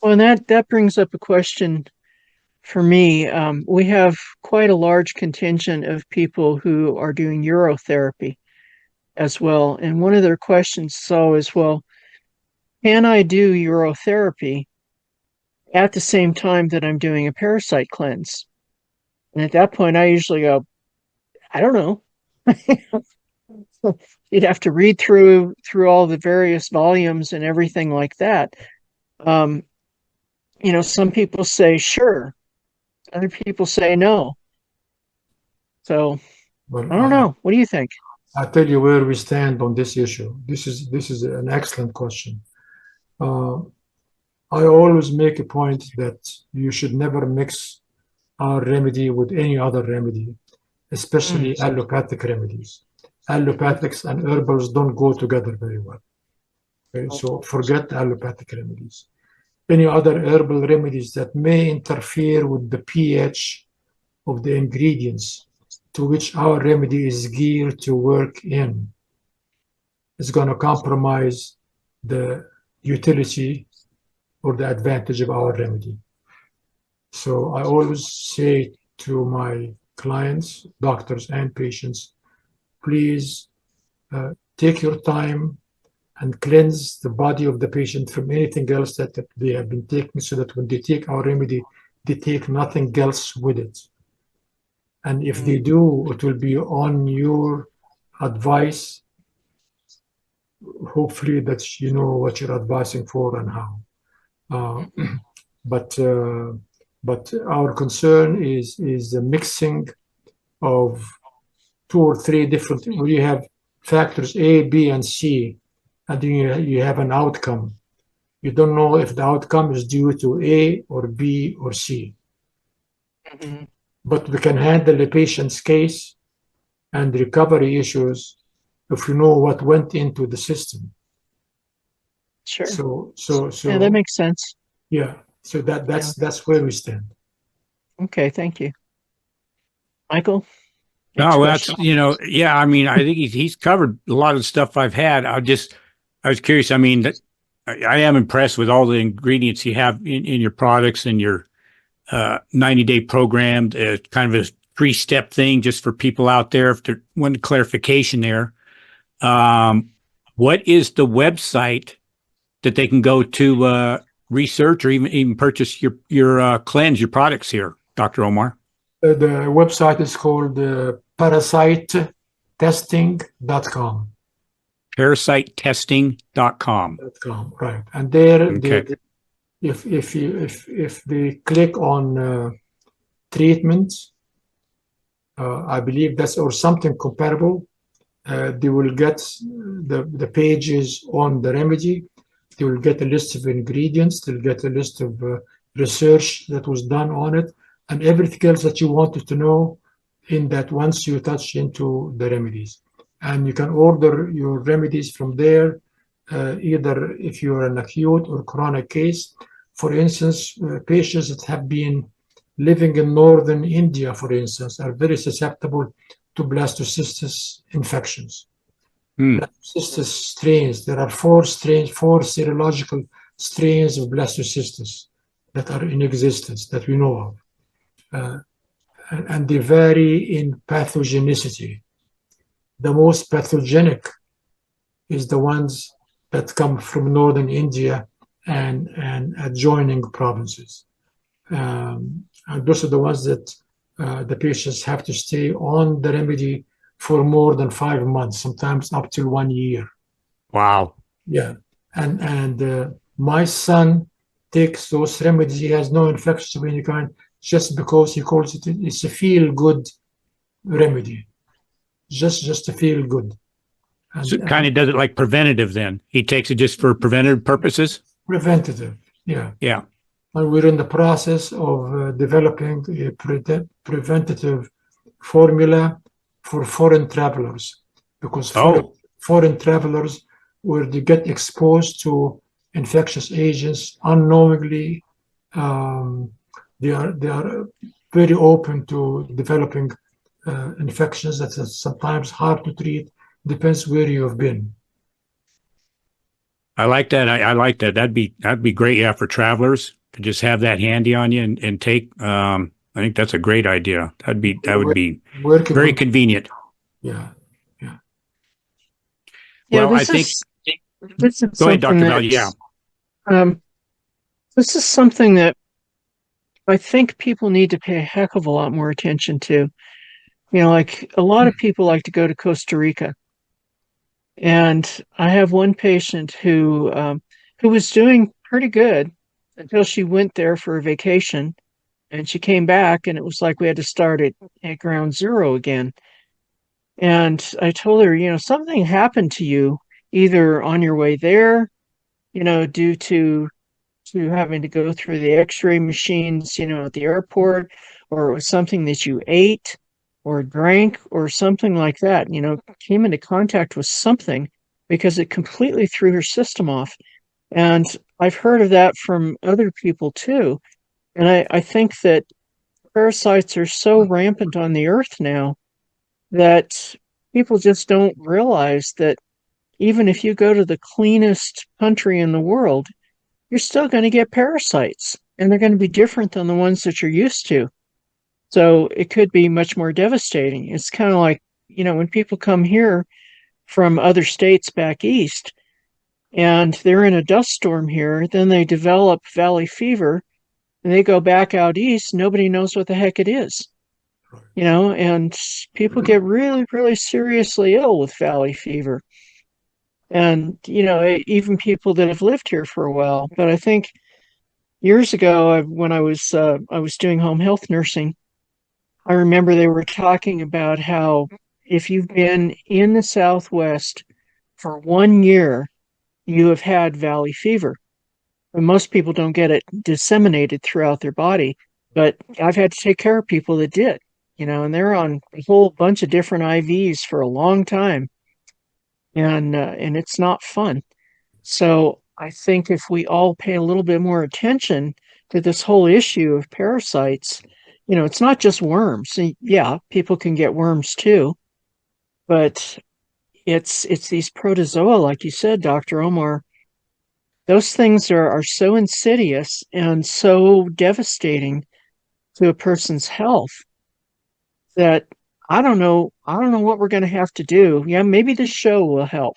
Well, and that brings up a question for me. We have quite a large contingent of people who are doing urotherapy as well. And one of their questions is, well, can I do urotherapy at the same time that I'm doing a parasite cleanse? And at that point, I usually go, I don't know. You'd have to read through all the various volumes and everything like that. Some people say sure, other people say no. So Well, I don't know. What do you think? I tell you where we stand on this issue. This is an excellent question. I always make a point that you should never mix our remedy with any other remedy, especially allopathic remedies. Allopathics and herbals don't go together very well. Okay, so forget allopathic remedies. Any other herbal remedies that may interfere with the pH of the ingredients to which our remedy is geared to work in is going to compromise the utility or the advantage of our remedy. So I always say to my clients, doctors, and patients, please take your time and cleanse the body of the patient from anything else that they have been taking, so that when they take our remedy, they take nothing else with it. And if they do, it will be on your advice, hopefully that you know what you're advising for and how. But our concern is the mixing of 2 or 3 different, where you have factors A, B, and C, and then you have an outcome. You don't know if the outcome is due to A or B or C. But we can handle the patient's case and recovery issues if you know what went into the system. Sure. So yeah, that makes sense. Yeah. So that's where we stand. Okay, thank you. Michael? No, that's, yeah, I mean, I think he's covered a lot of the stuff I've had. I was curious. I mean, I am impressed with all the ingredients you have in your products and your 90-day program, kind of a 3-step thing just for people out there. If they want clarification there, what is the website that they can go to research or even purchase your cleanse, your products here, Dr. Omar? The website is called parasitesting.com. Parasitesting.com. Right. And there, okay. if they click on treatment, I believe that's, or something comparable, they will get the pages on the remedy. They will get a list of ingredients. They'll get a list of research that was done on it, and everything else that you wanted to know in that once you touch into the remedies. And you can order your remedies from there, either if you're an acute or chronic case. For instance, patients that have been living in northern India, for instance, are very susceptible to blastocystis infections. Blastocystis strains, there are 4 serological strains of blastocystis that are in existence that we know of. And they vary in pathogenicity. The most pathogenic is the ones that come from northern India and adjoining provinces. And those are the ones that the patients have to stay on the remedy for more than 5 months, sometimes up to 1 year. Wow. Yeah. And my son takes those remedies. He has no infection of any kind, just because he calls it's a feel-good remedy. Just to feel good. So kind of does it like preventative then. He takes it just for preventative purposes? Preventative, yeah. Yeah. And we're in the process of developing a preventative formula for foreign travelers, because foreign travelers, where they get exposed to infectious agents unknowingly, they are very open to developing infections that are sometimes hard to treat. Depends where you have been. I like that. I like that. That'd be great. Yeah, for travelers to just have that handy on you and take. I think that's a great idea. That would be very convenient. Yeah, yeah. Well, I think. This is Go ahead, Dr. Val. Yeah. This is something that I think people need to pay a heck of a lot more attention to. Like a lot of people like to go to Costa Rica. And I have one patient who was doing pretty good until she went there for a vacation, and she came back, and it was like we had to start at ground zero again. And I told her, something happened to you either on your way there, due to having to go through the X-ray machines, at the airport, or it was something that you ate or drank or something like that, came into contact with something, because it completely threw her system off. And I've heard of that from other people too. And I think that parasites are so rampant on the earth now that people just don't realize that even if you go to the cleanest country in the world, you're still going to get parasites, and they're going to be different than the ones that you're used to. So it could be much more devastating. It's kind of like, when people come here from other states back east and they're in a dust storm here, then they develop valley fever and they go back out east. Nobody knows what the heck it is, and people get really, really seriously ill with valley fever. And, even people that have lived here for a while. But I think years ago, when I was doing home health nursing, I remember they were talking about how if you've been in the Southwest for 1 year, you have had valley fever. And most people don't get it disseminated throughout their body, but I've had to take care of people that did, and they're on a whole bunch of different IVs for a long time. And it's not fun. So I think if we all pay a little bit more attention to this whole issue of parasites, it's not just worms. Yeah, people can get worms too, but it's these protozoa, like you said, Dr. Omar. Those things are so insidious and so devastating to a person's health that I don't know what we're going to have to do. Yeah, maybe this show will help.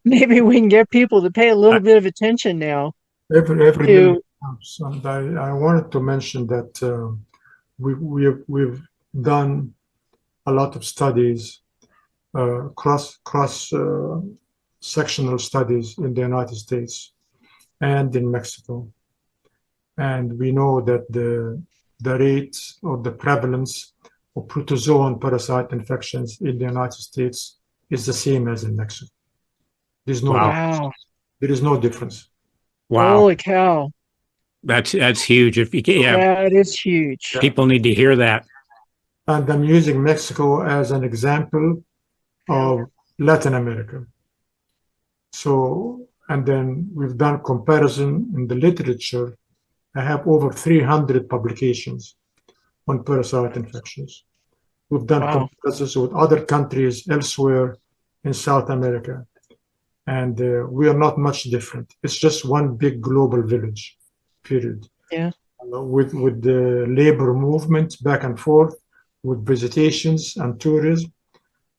Maybe we can get people to pay a little bit of attention now. Every little helps. And I wanted to mention that we've done a lot of studies, cross sectional studies in the United States and in Mexico, and we know that the rate or the prevalence of protozoan parasite infections in the United States is the same as in Mexico. There's no there is no difference. Wow. Holy cow. That's huge. If you that is huge. People need to hear that. And I'm using Mexico as an example of Latin America. So, and then we've done comparison in the literature. I have over 300 publications on parasite infections. We've done comparisons with other countries elsewhere in South America. And we are not much different. It's just one big global village, period. Yeah. With the labor movement back and forth, with visitations and tourism,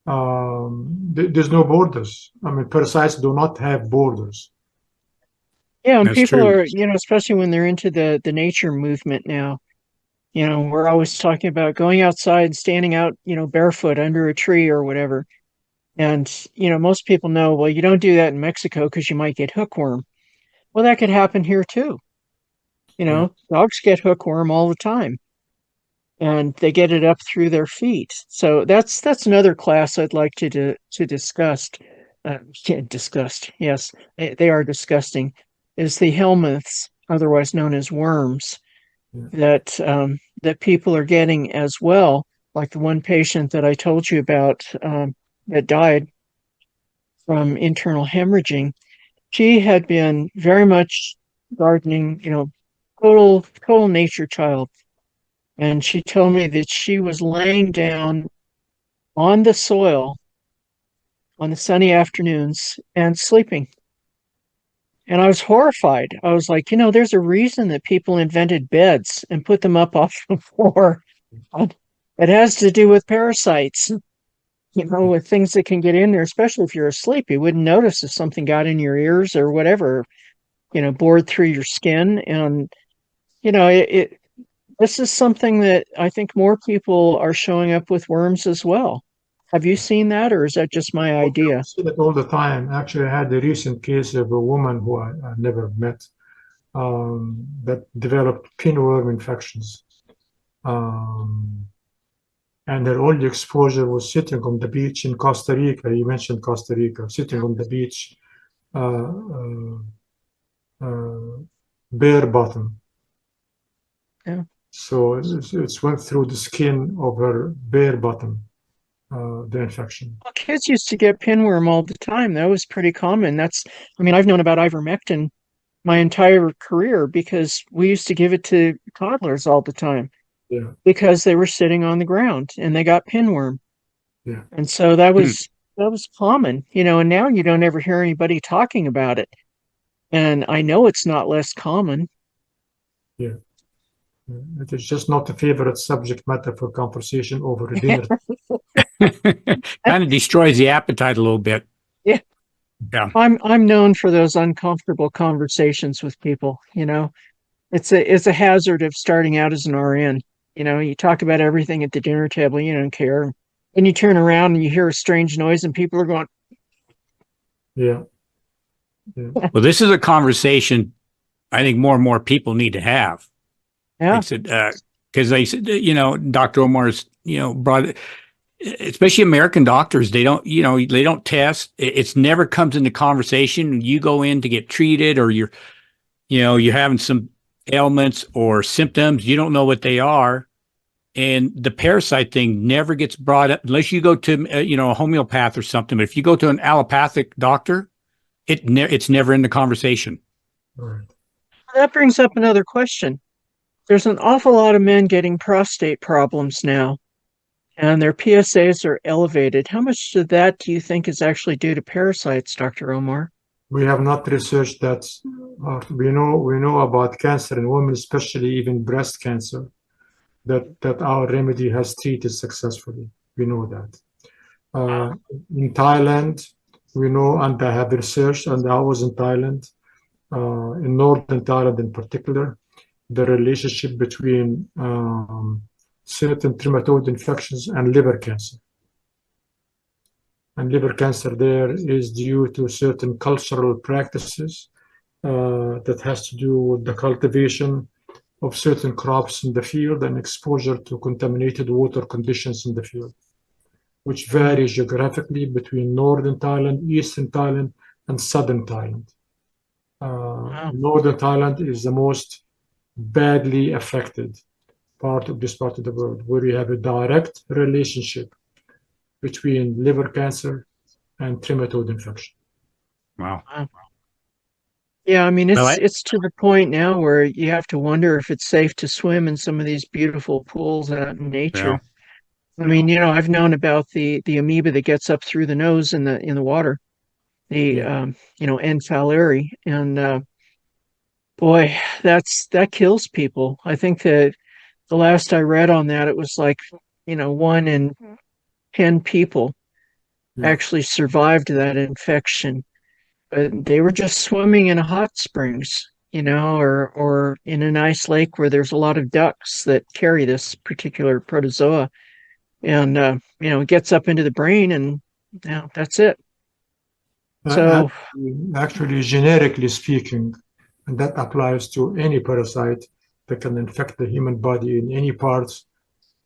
there's no borders. I mean, parasites do not have borders. Yeah, and that's people true. Are, especially when they're into the nature movement now. We're always talking about going outside, standing out, barefoot under a tree or whatever. And, most people know, well, you don't do that in Mexico because you might get hookworm. Well, that could happen here too. Dogs get hookworm all the time. and they get it up through their feet. So that's another class I'd like to discuss. Disgust, yes, they are disgusting. Is the helminths, otherwise known as worms, that people are getting as well. Like the one patient that I told you about that died from internal hemorrhaging. She had been very much gardening, total nature child. And she told me that she was laying down on the soil on the sunny afternoons and sleeping. And I was horrified. I was like, there's a reason that people invented beds and put them up off the floor. It has to do with parasites, with things that can get in there, especially if you're asleep. You wouldn't notice if something got in your ears or whatever, bored through your skin. And, this is something that I think more people are showing up with worms as well. Have you seen that, or is that just my idea? I see that all the time. Actually, I had a recent case of a woman who I never met that developed pinworm infections. And her only exposure was sitting on the beach in Costa Rica. You mentioned Costa Rica, sitting on the beach, bare bottom. Yeah. So it went through the skin of her bare bottom, the infection. Well, kids used to get pinworm all the time. That was pretty common. I've known about ivermectin my entire career because we used to give it to toddlers all the time. Yeah. Because they were sitting on the ground and they got pinworm. Yeah. And so that was common, and now you don't ever hear anybody talking about it. And I know it's not less common. Yeah. It is just not a favorite subject matter for conversation over a dinner. Kind of destroys the appetite a little bit. Yeah. Yeah. I'm known for those uncomfortable conversations with people, It's a hazard of starting out as an RN. You talk about everything at the dinner table, you don't care. And you turn around and you hear a strange noise and people are going, Yeah. Well, this is a conversation I think more and more people need to have. yeah. Like I said, because they said, Dr. Omar's, brought it, especially American doctors, they don't test. It's never comes into conversation. You go in to get treated, or you're having some ailments or symptoms. You don't know what they are. And the parasite thing never gets brought up unless you go to, a homeopath or something. But if you go to an allopathic doctor, it's never in the conversation. Right. That brings up another question. There's an awful lot of men getting prostate problems now, and their PSAs are elevated. How much of that do you think is actually due to parasites, Dr. Omar? We have not researched that. We know about cancer in women, especially even breast cancer, that our remedy has treated successfully. We know that. In Thailand, we know, and I have researched, and I was in Thailand, in northern Thailand in particular, the relationship between certain trematode infections and liver cancer. And liver cancer there is due to certain cultural practices that has to do with the cultivation of certain crops in the field and exposure to contaminated water conditions in the field, which vary geographically between northern Thailand, eastern Thailand, and southern Thailand. Northern Thailand is the most badly affected part of this part of the world, where you have a direct relationship between liver cancer and trematode infection. Wow. Yeah, it's to the point now where you have to wonder if it's safe to swim in some of these beautiful pools out in nature. Yeah. I've known about the amoeba that gets up through the nose in the water, the N-Fowleri, and boy, that kills people. I think that the last I read on that, it was like 1 in 10 people actually survived that infection. But they were just swimming in hot springs, or in a nice lake where there's a lot of ducks that carry this particular protozoa, and it gets up into the brain, and that's it. So actually, generically speaking, and that applies to any parasite that can infect the human body in any parts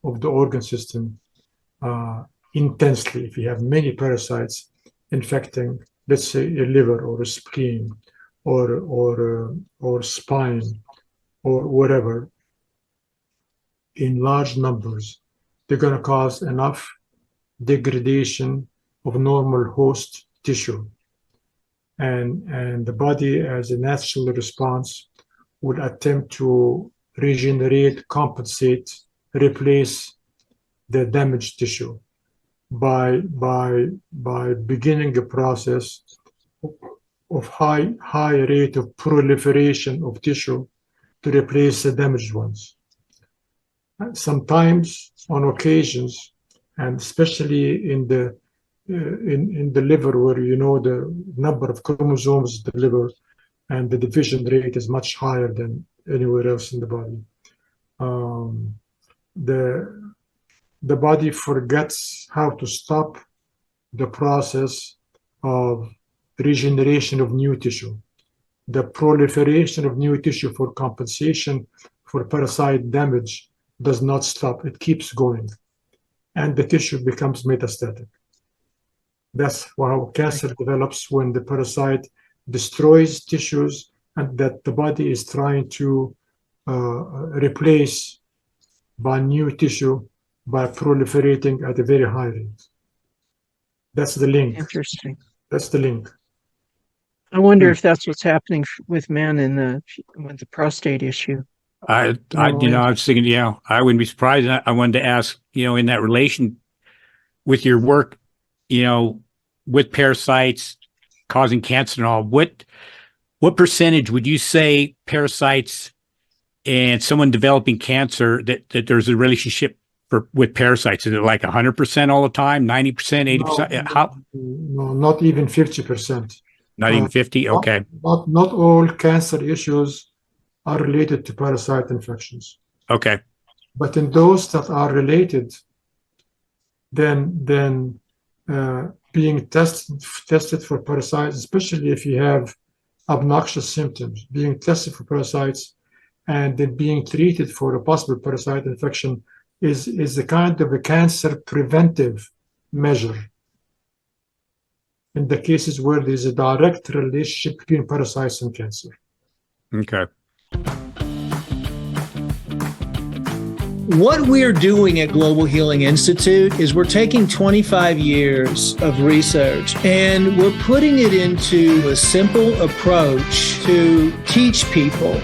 of the organ system intensely. If you have many parasites infecting, let's say, a liver or a spleen or spine or whatever, in large numbers, they're going to cause enough degradation of normal host tissue. And the body, as a natural response, would attempt to regenerate, compensate, replace the damaged tissue by beginning a process of high rate of proliferation of tissue to replace the damaged ones. Sometimes, on occasions, and especially in the liver, where the number of chromosomes in the liver and the division rate is much higher than anywhere else in the body, the body forgets how to stop the process of regeneration of new tissue. The proliferation of new tissue for compensation for parasite damage does not stop. It keeps going, and the tissue becomes metastatic. That's how cancer develops, when the parasite destroys tissues and that the body is trying to replace by new tissue by proliferating at a very high rate. That's the link. Interesting. That's the link. I wonder if that's what's happening with men with the prostate issue. I was thinking, I wouldn't be surprised. I wanted to ask, in that relation with your work, with parasites causing cancer and all, what percentage would you say parasites and someone developing cancer that there's a relationship with parasites? Is it like 100% all the time, 90%, 80%? How? No, not even 50%. Not even 50? Okay. Not all cancer issues are related to parasite infections. Okay. But in those that are related, then being tested for parasites, especially if you have obnoxious symptoms, being tested for parasites and then being treated for a possible parasite infection is a kind of a cancer preventive measure in the cases where there's a direct relationship between parasites and cancer. Okay. What we're doing at Global Healing Institute is we're taking 25 years of research and we're putting it into a simple approach to teach people.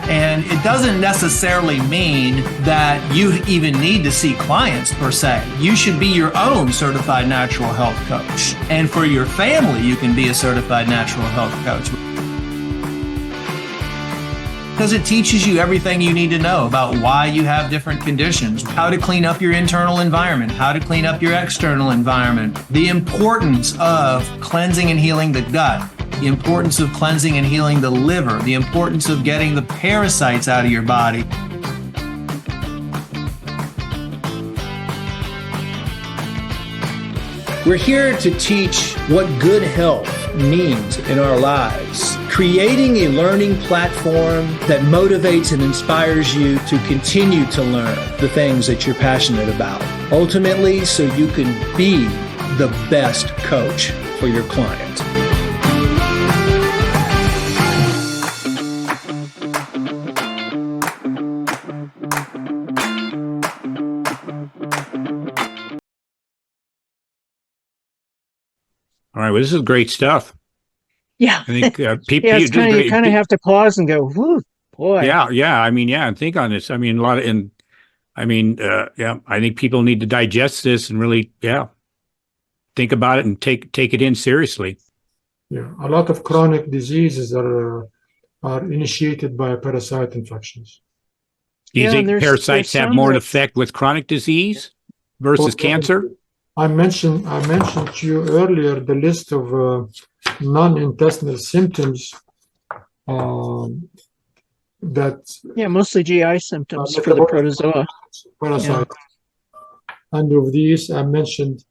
And it doesn't necessarily mean that you even need to see clients per se. You should be your own certified natural health coach. And for your family, you can be a certified natural health coach. Because it teaches you everything you need to know about why you have different conditions, how to clean up your internal environment, how to clean up your external environment, the importance of cleansing and healing the gut, the importance of cleansing and healing the liver, the importance of getting the parasites out of your body. We're here to teach what good health means in our lives, creating a learning platform that motivates and inspires you to continue to learn the things that you're passionate about, ultimately so you can be the best coach for your client. All right. Well, this is great stuff. Yeah. I think people. Yeah, it's you kind of have to pause and go, whoo, boy. Yeah. And think on this. I mean, I think people need to digest this and really, think about it and take it in seriously. Yeah, a lot of chronic diseases are initiated by parasite infections. Do you think parasites have more effect with chronic disease versus cancer? I mentioned to you earlier the list of non-intestinal symptoms mostly GI symptoms for the protozoa. Parasite. And of these, I mentioned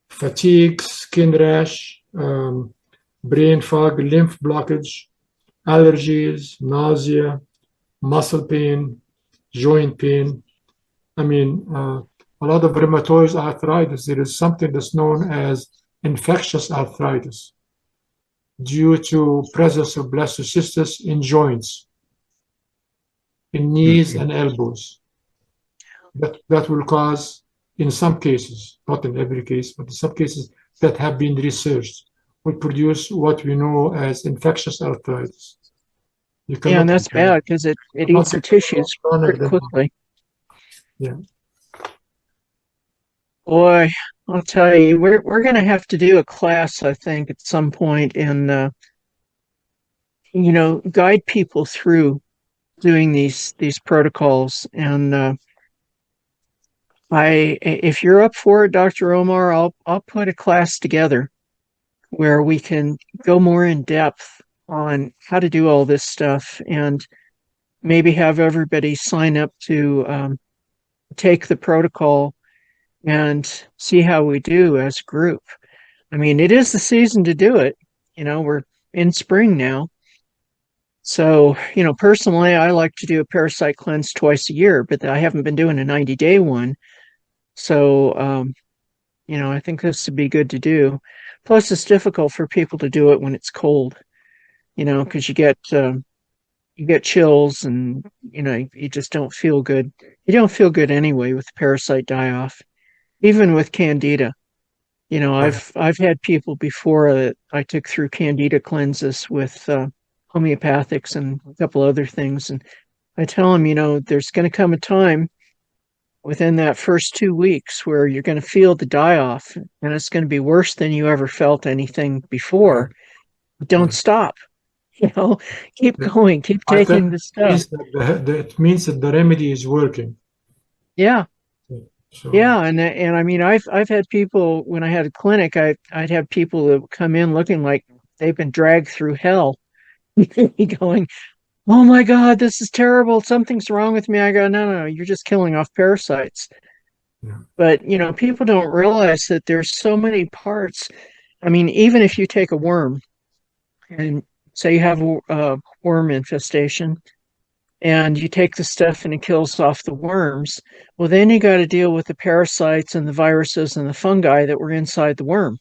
fatigue, skin rash, brain fog, lymph blockage, allergies, nausea, muscle pain, joint pain. I mean, a lot of rheumatoid arthritis, there is something that's known as infectious arthritis due to presence of blastocystis in joints, in knees and elbows. That will cause, in some cases, not in every case, but in some cases that have been researched, will produce what we know as infectious arthritis. You Yeah, and cannot that's bad because it eats the tissues pretty quickly. Yeah. Boy, I'll tell you, we're going to have to do a class, I think, at some point and guide people through doing these protocols. And if you're up for it, Dr. Omar, I'll put a class together where we can go more in depth on how to do all this stuff and maybe have everybody sign up to take the protocol and see how we do as a group. I mean, it is the season to do it. We're in spring now. So, personally, I like to do a parasite cleanse twice a year, but I haven't been doing a 90-day one. So, I think this would be good to do. Plus, it's difficult for people to do it when it's cold, because you get chills and, you just don't feel good. You don't feel good anyway with the parasite die-off, even with Candida. I've had people before that I took through Candida cleanses with homeopathics and a couple other things. And I tell them, there's going to come a time within that first 2 weeks where you're going to feel the die off and it's going to be worse than you ever felt anything before. But don't stop. Keep going, keep taking the stuff. It means that the remedy is working. Yeah. So, yeah, and I mean, I've had people when I had a clinic, I'd have people that would come in looking like they've been dragged through hell, going, "Oh my God, this is terrible. Something's wrong with me." I go, "No, you're just killing off parasites." Yeah. But people don't realize that there's so many parts. I mean, even if you take a worm and say you have a worm infestation, and you take the stuff and it kills off the worms, well, then you got to deal with the parasites and the viruses and the fungi that were inside the worm.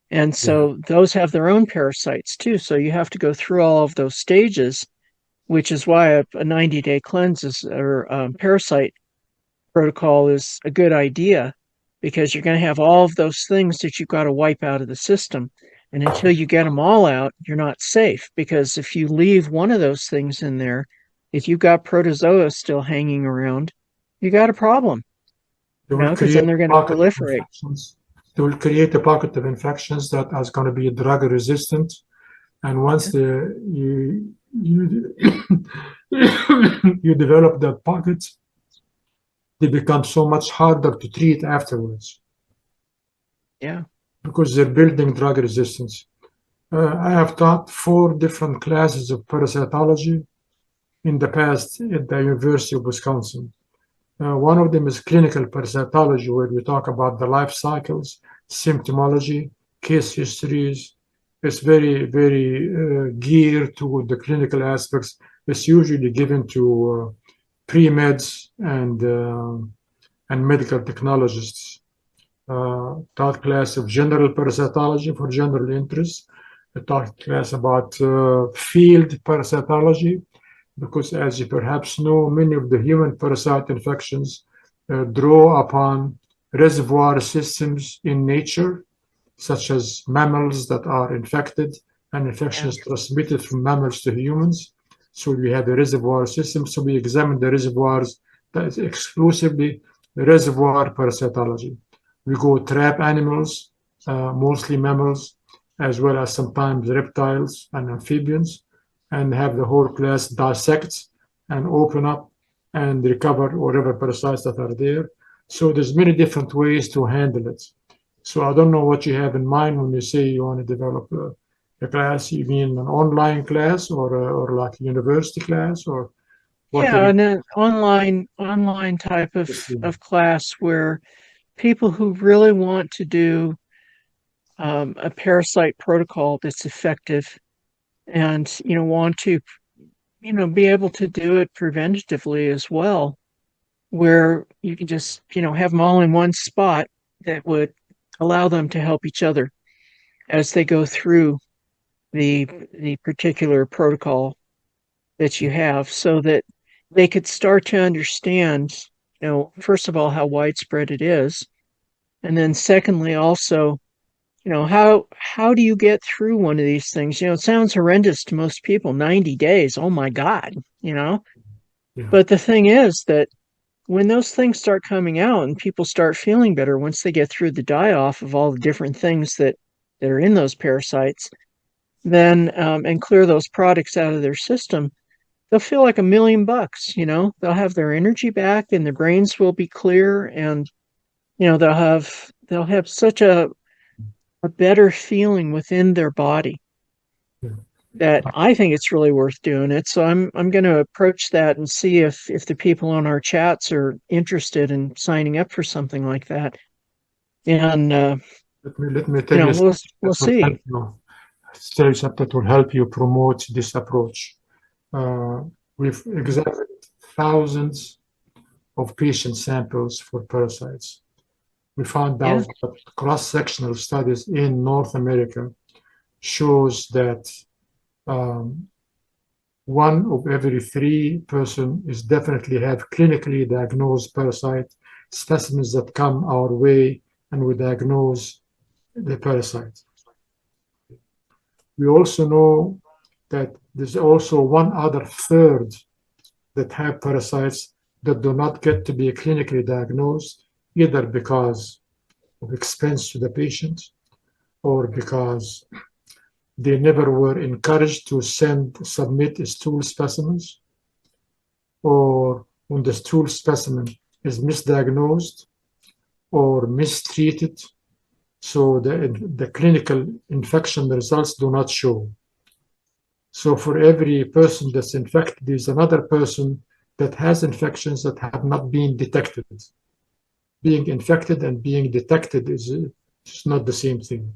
And so those have their own parasites too. So you have to go through all of those stages, which is why a 90-day cleanse or parasite protocol is a good idea, because you're going to have all of those things that you've got to wipe out of the system. And until you get them all out, you're not safe, because if you leave one of those things in there, if you've got protozoa still hanging around, you got a problem. Because then they're going to proliferate. They will create a pocket of infections that is going to be drug resistant, and once you you develop that pocket, they become so much harder to treat afterwards. Yeah, because they're building drug resistance. I have taught 4 different classes of parasitology in the past at the University of Wisconsin. One of them is clinical parasitology, where we talk about the life cycles, symptomology, case histories. It's very, very geared to the clinical aspects. It's usually given to pre-meds and medical technologists. Taught class of general parasitology for general interest. I taught class about field parasitology, because as you perhaps know, many of the human parasite infections draw upon reservoir systems in nature, such as mammals that are infected and infections transmitted from mammals to humans. So we have a reservoir system. So we examine the reservoirs. That is exclusively reservoir parasitology. We go trap animals, mostly mammals, as well as sometimes reptiles and amphibians, and have the whole class dissect and open up and recover whatever parasites that are there. So there's many different ways to handle it. So I don't know what you have in mind when you say you want to develop a class. You mean an online class or like a university class, or what? Yeah, and an online type of class where people who really want to do a parasite protocol that's effective and, want to, be able to do it preventatively as well, where you can just, have them all in one spot that would allow them to help each other as they go through the particular protocol that you have, so that they could start to understand, first of all, how widespread it is. And then secondly, also, how do you get through one of these things? It sounds horrendous to most people, 90 days. Oh my God, Yeah. But the thing is that when those things start coming out and people start feeling better, once they get through the die-off of all the different things that are in those parasites, then and clear those products out of their system, they'll feel like $1,000,000. They'll have their energy back, and their brains will be clear, and they'll have such a better feeling within their body Yeah. that I think it's really worth doing it. So I'm going to approach that and see if the people on our chats are interested in signing up for something like that. And Let me tell you something we'll that will see. help you. Tell you something that will help you promote this approach. We've examined thousands of patient samples for parasites. We found out that cross-sectional studies in North America shows that 1 of every 3 person is definitely have clinically diagnosed parasite specimens that come our way, and we diagnose the parasite. We also know that there's also 1 other third that have parasites that do not get to be clinically diagnosed, either because of expense to the patient or because they never were encouraged to submit stool specimens, or when the stool specimen is misdiagnosed or mistreated, so the clinical infection results do not show. So for every person that's infected, there's another person that has infections that have not been detected. Being infected and being detected is not the same thing.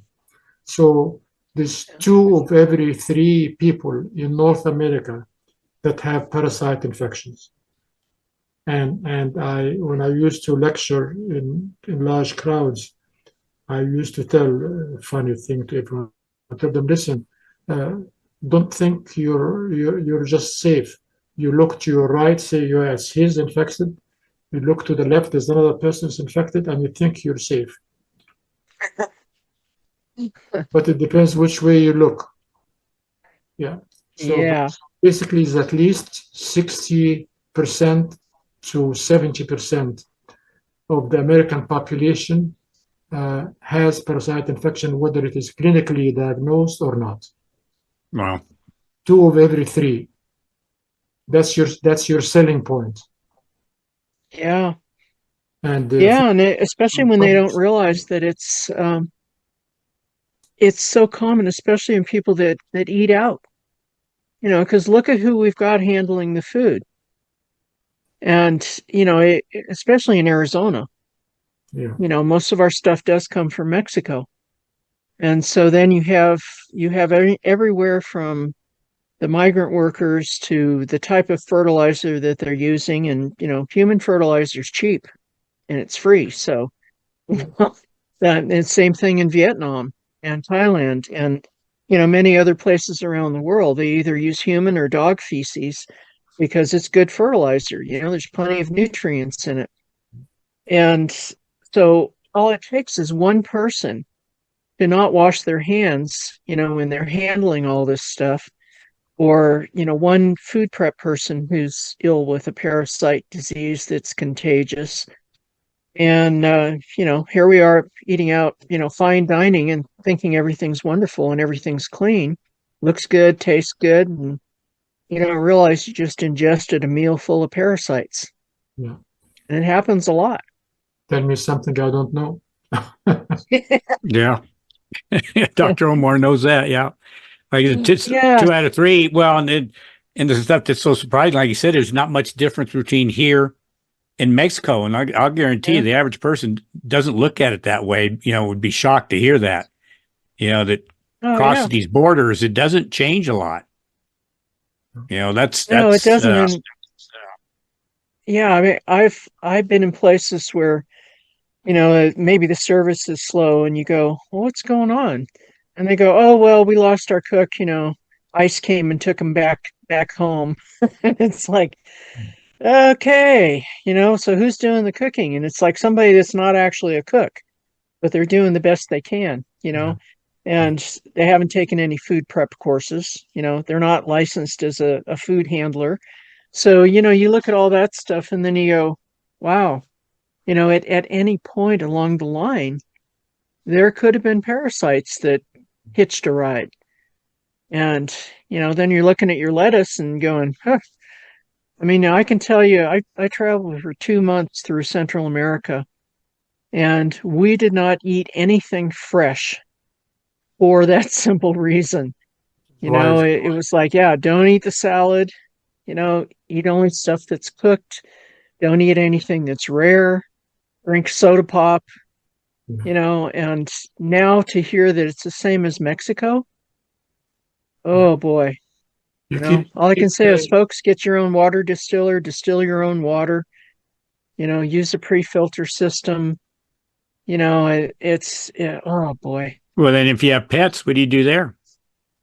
So there's 2 of every 3 people in North America that have parasite infections. And when I used to lecture in large crowds, I used to tell a funny thing to everyone. I tell them, listen, don't think you're just safe. You look to your right, say, yes, he's infected. You look to the left, there's another person who's infected, and you think you're safe. But it depends which way you look. Yeah. So basically, it's at least 60% to 70% of the American population has parasite infection, whether it is clinically diagnosed or not. Wow. 2 of every 3. That's your selling point. Yeah. And and especially when they don't realize that it's so common, especially in people that eat out. Because look at who we've got handling the food. And, especially in Arizona, most of our stuff does come from Mexico. And so then you have everywhere from the migrant workers to the type of fertilizer that they're using. And, human fertilizer is cheap and it's free. So the same thing in Vietnam and Thailand and, many other places around the world. They either use human or dog feces because it's good fertilizer. There's plenty of nutrients in it. And so all it takes is one person to not wash their hands, when they're handling all this stuff, or, one food prep person who's ill with a parasite disease that's contagious. And, here we are eating out, fine dining and thinking everything's wonderful and everything's clean, looks good, tastes good. And, realize you just ingested a meal full of parasites. Yeah. And it happens a lot. Tell me something I don't know. Yeah. Dr. Omar knows that. Yeah. Like it's 2 out of 3. Well, and the stuff that's so surprising, like you said, there's not much difference between here and Mexico. And I'll guarantee you the average person doesn't look at it that way, would be shocked to hear that, that Oh crosses yeah. these borders, it doesn't change a lot. You know, No, it doesn't. uh, And yeah, I mean, I've been in places where, maybe the service is slow and you go, well, what's going on? And they go, oh, well, we lost our cook, ice came and took him back home. And it's like, okay, so who's doing the cooking? And it's like somebody that's not actually a cook, but they're doing the best they can, Yeah. and they haven't taken any food prep courses, they're not licensed as a food handler. So, you look at all that stuff and then you go, wow, at any point along the line, there could have been parasites that hitched a ride. And, then you're looking at your lettuce and going, huh. I mean, I can tell you, I traveled for 2 months through Central America, and we did not eat anything fresh for that simple reason. Wise. It was like, yeah, don't eat the salad, eat only stuff that's cooked, don't eat anything that's rare, drink soda pop, and now to hear that it's the same as Mexico, oh boy, You keep, all I can keep say is, folks, get your own water distiller, distill your own water, use a pre-filter system. Oh boy. well, then if you have pets, what do you do there?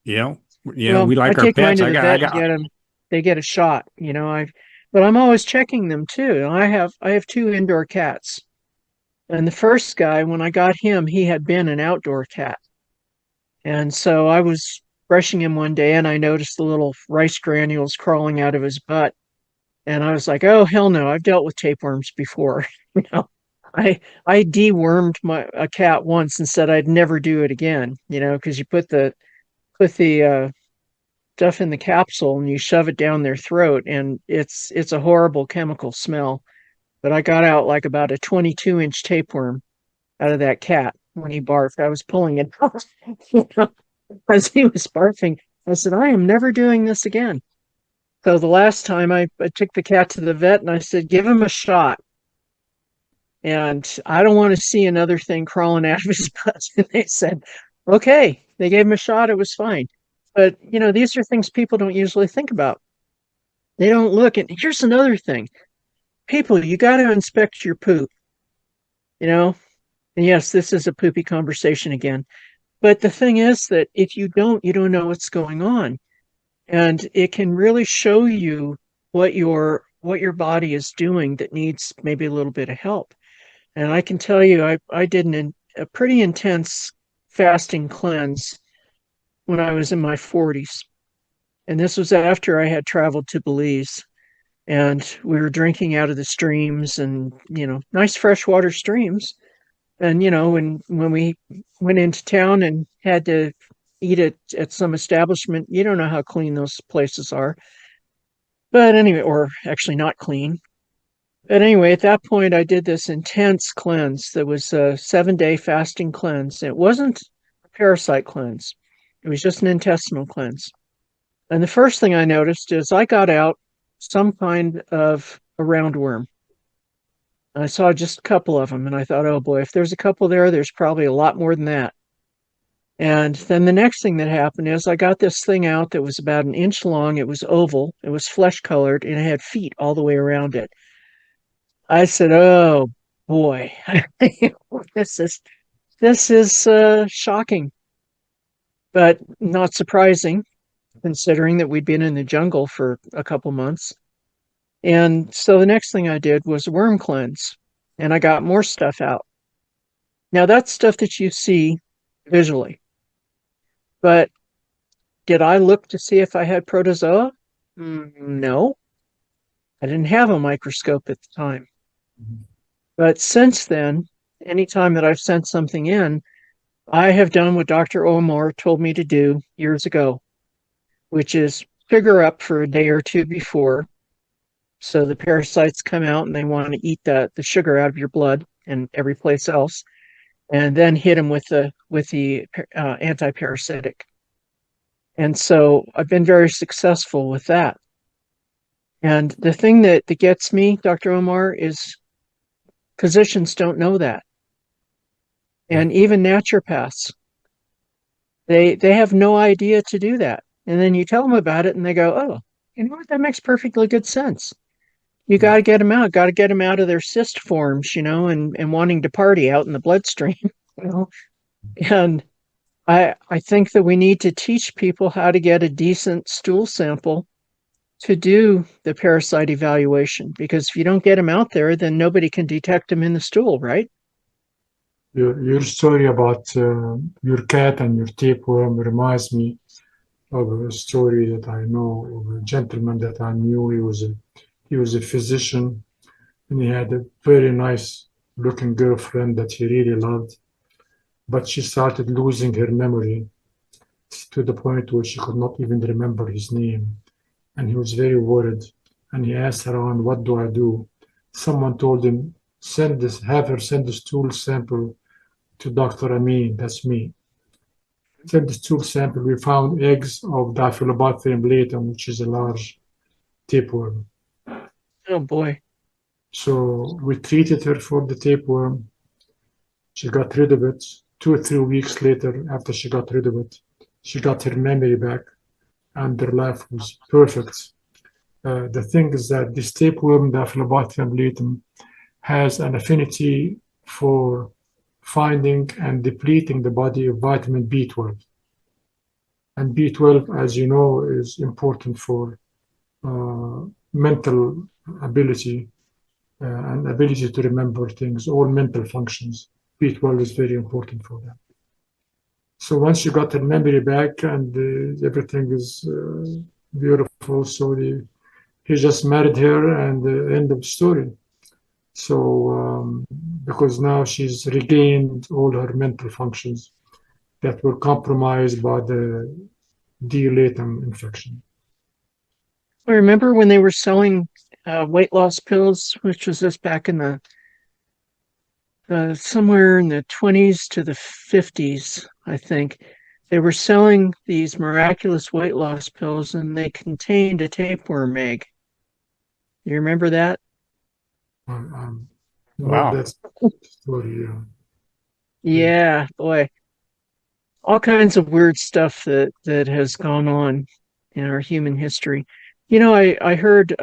Well, We I like our take mine pets. to the vet and I get them. They get a shot. But I'm always checking them too. I have two indoor cats, and the first guy, when I got him, he had been an outdoor cat, and so I was brushing him one day, and I noticed the little rice granules crawling out of his butt, and I was like, oh hell no, I've dealt with tapeworms before. you know, I dewormed a cat once and said I'd never do it again. Because you put the stuff in the capsule and you shove it down their throat, and it's a horrible chemical smell. But I got out like about a 22-inch tapeworm out of that cat when he barfed. I was pulling it out, as he was barfing. I said, I am never doing this again. So the last time I took the cat to the vet and I said, give him a shot. And I don't want to see another thing crawling out of his butt. And they said, okay. They gave him a shot. It was fine. But, these are things people don't usually think about. They don't look at, here's another thing. People, you got to inspect your poop, and yes, this is a poopy conversation again. But the thing is that if you don't know what's going on. And it can really show you what your body is doing that needs maybe a little bit of help. And I can tell you, I did a pretty intense fasting cleanse when I was in my 40s. And this was after I had traveled to Belize. And we were drinking out of the streams and, nice freshwater streams. And, when we went into town and had to eat at some establishment, you don't know how clean those places are. But anyway, or actually not clean. But anyway, at that point, I did this intense cleanse that was a 7-day fasting cleanse. It wasn't a parasite cleanse. It was just an intestinal cleanse. And the first thing I noticed is I got out some kind of a roundworm. I saw just a couple of them, and I thought, oh boy, if there's a couple there, there's probably a lot more than that. And then the next thing that happened is I got this thing out that was about an inch long. It was oval, it was flesh colored, and it had feet all the way around it. I said, oh boy, this is shocking, but not surprising, considering that we'd been in the jungle for a couple months. And so the next thing I did was a worm cleanse, and I got more stuff out. Now that's stuff that you see visually. But did I look to see if I had protozoa? No. I didn't have a microscope at the time. But since then, anytime that I've sent something in, I have done what Dr. Omar told me to do years ago, which is sugar up for a day or two before. So the parasites come out and they want to eat the sugar out of your blood and every place else, and then hit them with the anti-parasitic. And so I've been very successful with that. And the thing that gets me, Dr. Omar, is physicians don't know that. And even naturopaths. They have no idea to do that. And then you tell them about it and they go, oh, you know what? That makes perfectly good sense. You got to get them out, got to get them out of their cyst forms, and wanting to party out in the bloodstream, you know. And I think that we need to teach people how to get a decent stool sample to do the parasite evaluation, because if you don't get them out there, then nobody can detect them in the stool, right? Your story about your cat and your tapeworm reminds me of a story that I know of a gentleman that I knew. He was a physician, and he had a very nice looking girlfriend that he really loved, but she started losing her memory to the point where she could not even remember his name. And he was very worried. And he asked around, what do I do? Someone told him, have her send the stool sample to Dr. Amin, that's me. Send the stool sample. We found eggs of Diphyllobothrium latum, which is a large tapeworm. Oh boy. So we treated her for the tapeworm. She got rid of it. 2 or 3 weeks later, after she got rid of it, she got her memory back, and their life was perfect. The thing is that this tapeworm, Diphyllobothrium latum, has an affinity for finding and depleting the body of vitamin B12. And B12, as you know, is important for mental ability and ability to remember things, all mental functions. B12 is very important for that. So once you got the memory back and everything is beautiful, so he just married her and end of story. So because now she's regained all her mental functions that were compromised by the D. latem infection. I remember when they were selling weight loss pills, which was just back in the somewhere in the 20s to the 50s, I think. They were selling these miraculous weight loss pills, and they contained a tapeworm egg. You remember that? Wow. That's story. Yeah, boy. All kinds of weird stuff that has gone on in our human history. I heard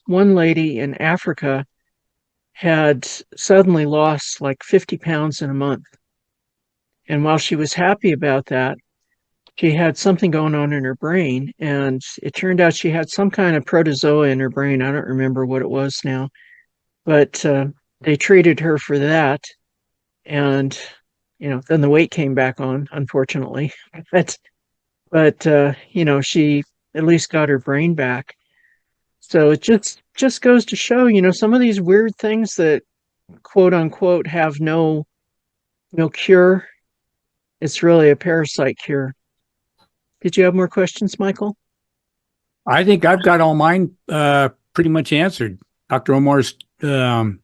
one lady in Africa had suddenly lost like 50 pounds in a month. And while she was happy about that, she had something going on in her brain. And it turned out she had some kind of protozoa in her brain. I don't remember what it was now, but they treated her for that. And, then the weight came back on, unfortunately. But she at least got her brain back. So it just goes to show, some of these weird things that quote unquote have no cure. It's really a parasite cure. Did you have more questions, Michael? I think I've got all mine pretty much answered. Dr. Omar's gone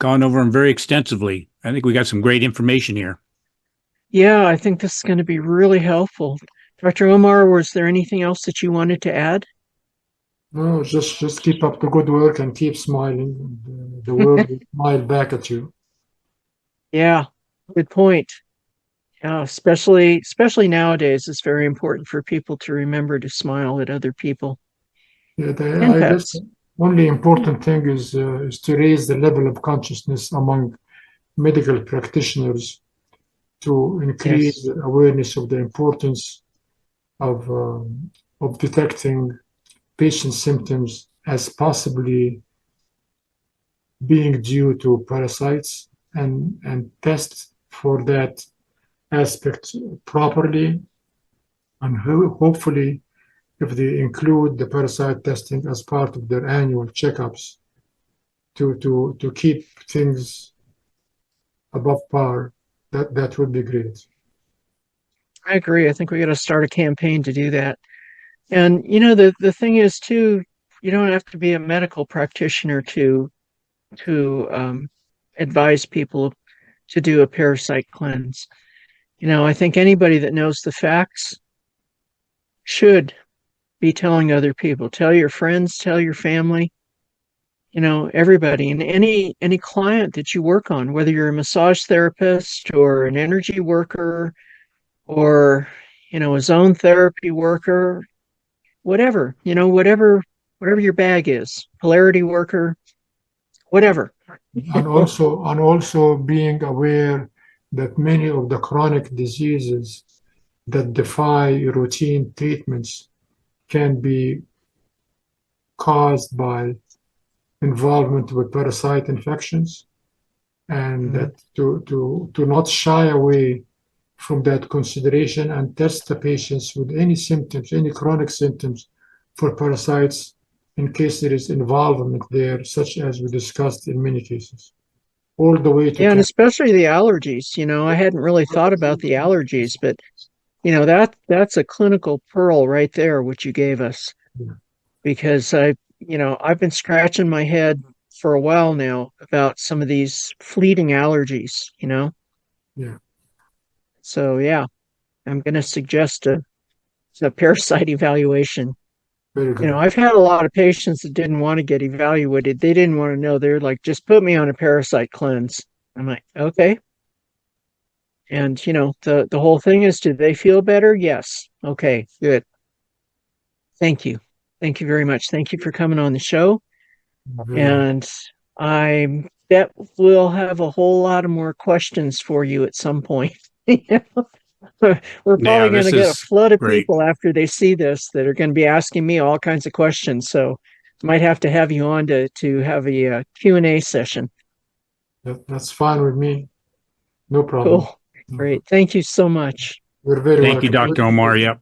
over them very extensively. I think we got some great information here. Yeah, I think this is going to be really helpful. Dr. Omar, was there anything else that you wanted to add? No, just keep up the good work and keep smiling. The world will smile back at you. Yeah, good point. Yeah, especially nowadays, it's very important for people to remember to smile at other people. Yeah, And I guess pets. the only important thing is to raise the level of consciousness among medical practitioners to increase Yes. the awareness of the importance of detecting patient symptoms as possibly being due to parasites and test for that aspect properly, and hopefully if they include the parasite testing as part of their annual checkups to keep things above par, that would be great. I agree. I think we got to start a campaign to do that. And the thing is too, you don't have to be a medical practitioner to advise people to do a parasite cleanse. I think anybody that knows the facts should be telling other people. Tell your friends, tell your family, everybody, and any client that you work on, whether you're a massage therapist or an energy worker or a zone therapy worker, whatever, whatever your bag is, polarity worker, whatever. And also being aware that many of the chronic diseases that defy routine treatments can be caused by involvement with parasite infections, and that to not shy away from that consideration and test the patients with any symptoms, any chronic symptoms for parasites in case there is involvement there, such as we discussed in many cases, all the way to Yeah, and especially the allergies. I hadn't really thought about the allergies, but that's a clinical pearl right there, which you gave us, Yeah. because I've been scratching my head for a while now about some of these fleeting allergies. Yeah. So yeah, I'm going to suggest a parasite evaluation. Very good. I've had a lot of patients that didn't want to get evaluated. They didn't want to know. They're like, just put me on a parasite cleanse. I'm like, okay. And the whole thing is, do they feel better? Yes. Okay, good. Thank you. Thank you very much. Thank you for coming on the show. And I bet we'll have a whole lot of more questions for you at some point. We're probably going to get a flood of people after they see this that are going to be asking me all kinds of questions. So might have to have you on to have a Q&A session. That's fine with me. No problem. Cool. Great. Thank you so much. You're very welcome. Thank you, Dr. Omar. Yep.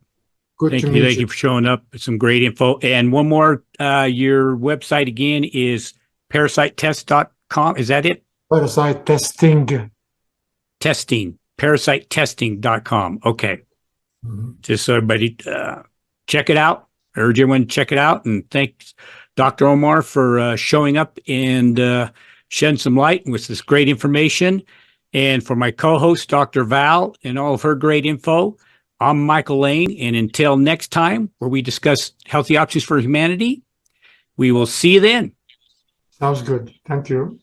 Good Thank to you. meet Thank you for showing up. Some great info. And one more, your website again is parasitetest.com. Is that it? Parasite testing. Testing. Parasitetesting.com. Okay. Just so everybody check it out. I urge everyone to check it out. And thanks, Dr. Omar, for showing up and shedding some light with this great information. And for my co-host, Dr. Val, and all of her great info, I'm Michael Laine. And until next time, where we discuss healthy options for humanity, we will see you then. Sounds good. Thank you.